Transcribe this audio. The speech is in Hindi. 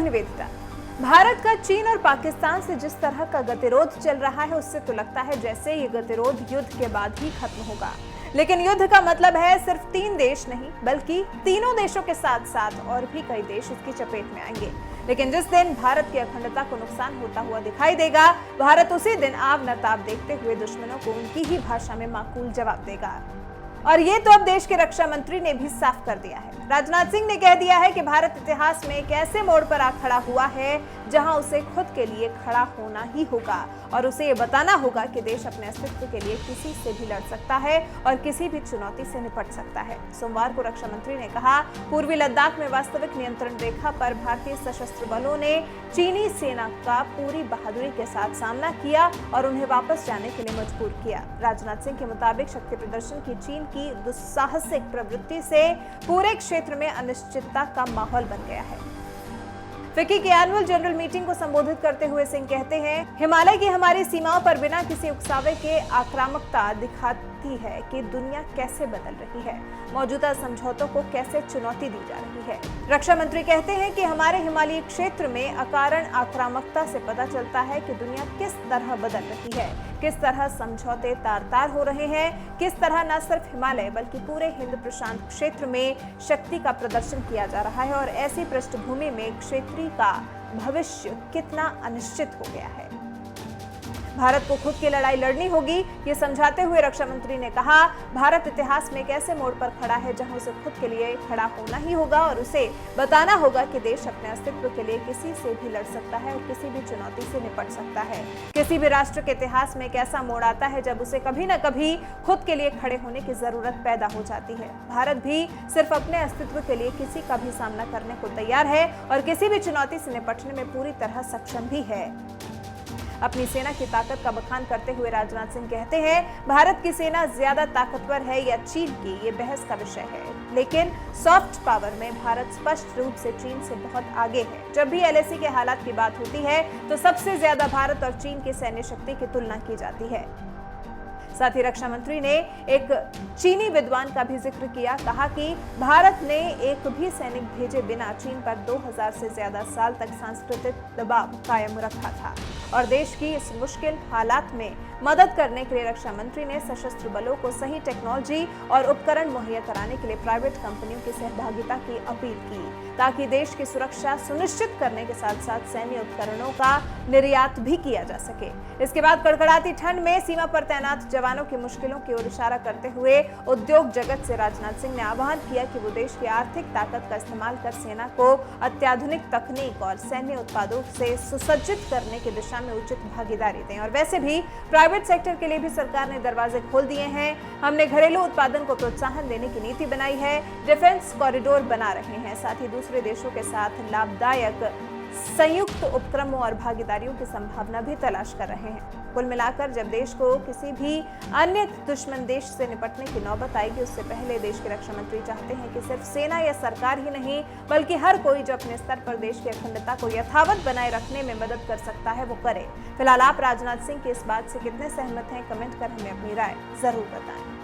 निवेदिता। भारत का चीन और पाकिस्तान से जिस तरह का गतिरोध चल रहा है, उससे तो लगता है जैसे ये गतिरोध युद्ध के बाद ही खत्म होगा। लेकिन युद्ध का मतलब है सिर्फ 3 देश नहीं, बल्कि तीनों देशों के साथ साथ और भी कई देश इसकी चपेट में आएंगे। लेकिन जिस दिन भारत की अखंडता को नुकसान होता हुआ दिखाई देगा, भारत उसी दिन आव नताब देखते हुए दुश्मनों को उनकी ही भाषा में माकूल जवाब देगा। और ये तो अब देश के रक्षा मंत्री ने भी साफ कर दिया है। राजनाथ सिंह ने कह दिया है कि भारत इतिहास में एक ऐसे मोड़ पर आ खड़ा हुआ है जहां उसे खुद के लिए खड़ा होना ही होगा और उसे ये बताना होगा कि देश अपने अस्तित्व के लिए किसी से भी लड़ सकता है और किसी भी चुनौती से निपट सकता है। सोमवार को रक्षा मंत्री ने कहा, पूर्वी लद्दाख में वास्तविक नियंत्रण रेखा पर भारतीय सशस्त्र बलों ने चीनी सेना का पूरी बहादुरी के साथ सामना किया और उन्हें वापस जाने के लिए मजबूर किया। राजनाथ सिंह के मुताबिक शक्ति प्रदर्शन की चीन की दुस्साहसिक प्रवृत्ति से पूरे क्षेत्र में अनिश्चितता का माहौल बन गया है। फिक्की की एनुअल जनरल मीटिंग को संबोधित करते हुए सिंह कहते हैं, हिमालय की हमारी सीमाओं पर बिना किसी उकसावे के आक्रामकता दिखाती है कि दुनिया कैसे बदल रही है, मौजूदा समझौतों को कैसे चुनौती दी जा रही है। रक्षा मंत्री कहते हैं कि हमारे हिमालयी क्षेत्र में अकारण आक्रामकता से पता चलता है कि दुनिया किस तरह बदल रही है, किस तरह समझौते तार-तार हो रहे हैं, किस तरह न सिर्फ हिमालय बल्कि पूरे हिंद प्रशांत क्षेत्र में शक्ति का प्रदर्शन किया जा रहा है और ऐसी पृष्ठभूमि में क्षेत्रीय का भविष्य कितना अनिश्चित हो गया है। भारत को खुद की लड़ाई लड़नी होगी, ये समझाते हुए रक्षा मंत्री ने कहा, भारत इतिहास में एक ऐसे मोड़ पर खड़ा है जहां उसे खुद के लिए खड़ा होना ही होगा और उसे बताना होगा कि देश अपने अस्तित्व के लिए किसी से भी लड़ सकता है और किसी भी चुनौती से निपट सकता है। किसी भी राष्ट्र के इतिहास में एक ऐसा मोड़ आता है जब उसे कभी न कभी खुद के लिए खड़े होने की जरूरत पैदा हो जाती है। भारत भी सिर्फ अपने अस्तित्व के लिए किसी का भी सामना करने को तैयार है और किसी भी चुनौती से निपटने में पूरी तरह सक्षम भी है। अपनी सेना की ताकत का बखान करते हुए राजनाथ सिंह कहते हैं, भारत की सेना ज्यादा ताकतवर है या चीन की, ये बहस का विषय है, लेकिन सॉफ्ट पावर में भारत स्पष्ट रूप से चीन से बहुत आगे है। जब भी LAC के हालात की बात होती है तो सबसे ज्यादा भारत और चीन की सैन्य शक्ति की तुलना की जाती है। साथ ही रक्षा मंत्री ने एक चीनी विद्वान का भी जिक्र किया, कहा कि भारत ने एक भी सैनिक भेजे बिना चीन पर 2000 से ज्यादा साल तक सांस्कृतिक दबाव कायम रखा था और देश की इस मुश्किल हालात में मदद करने के लिए रक्षा मंत्री ने सशस्त्र बलों को सही टेक्नोलॉजी और उपकरण मुहैया कराने के लिए प्राइवेट कंपनियों की सहभागिता की अपील की, ताकि देश की सुरक्षा सुनिश्चित करने के साथ साथ सैन्य उपकरणों का निर्यात भी किया जा सके। इसके बाद कड़कड़ाती ठंड में सीमा पर तैनात जवानों की मुश्किलों की ओर इशारा करते हुए उद्योग जगत से राजनाथ सिंह ने आह्वान किया कि वो देश की आर्थिक ताकत का इस्तेमाल कर सेना को अत्याधुनिक तकनीक और सैन्य उत्पादों से सुसज्जित करने की दिशा में उचित भागीदारी दें। और वैसे भी प्राइवेट सेक्टर के लिए भी सरकार ने दरवाजे खोल दिए हैं। हमने घरेलू उत्पादन को प्रोत्साहन देने की नीति बनाई है, डिफेंस कॉरिडोर बना रहे हैं, साथ ही दूसरे देशों के साथ लाभदायक संयुक्त उपक्रमों और भागीदारियों की संभावना भी तलाश कर रहे हैं। कुल मिलाकर जब देश को किसी भी अन्य दुश्मन देश से निपटने की नौबत आएगी, उससे पहले देश के रक्षा मंत्री चाहते हैं कि सिर्फ सेना या सरकार ही नहीं, बल्कि हर कोई जो अपने स्तर पर देश की अखंडता को यथावत बनाए रखने में मदद कर सकता है, वो करे। फिलहाल आप राजनाथ सिंह की इस बात से कितने सहमत हैं, कमेंट कर हमें अपनी राय जरूर बताएं।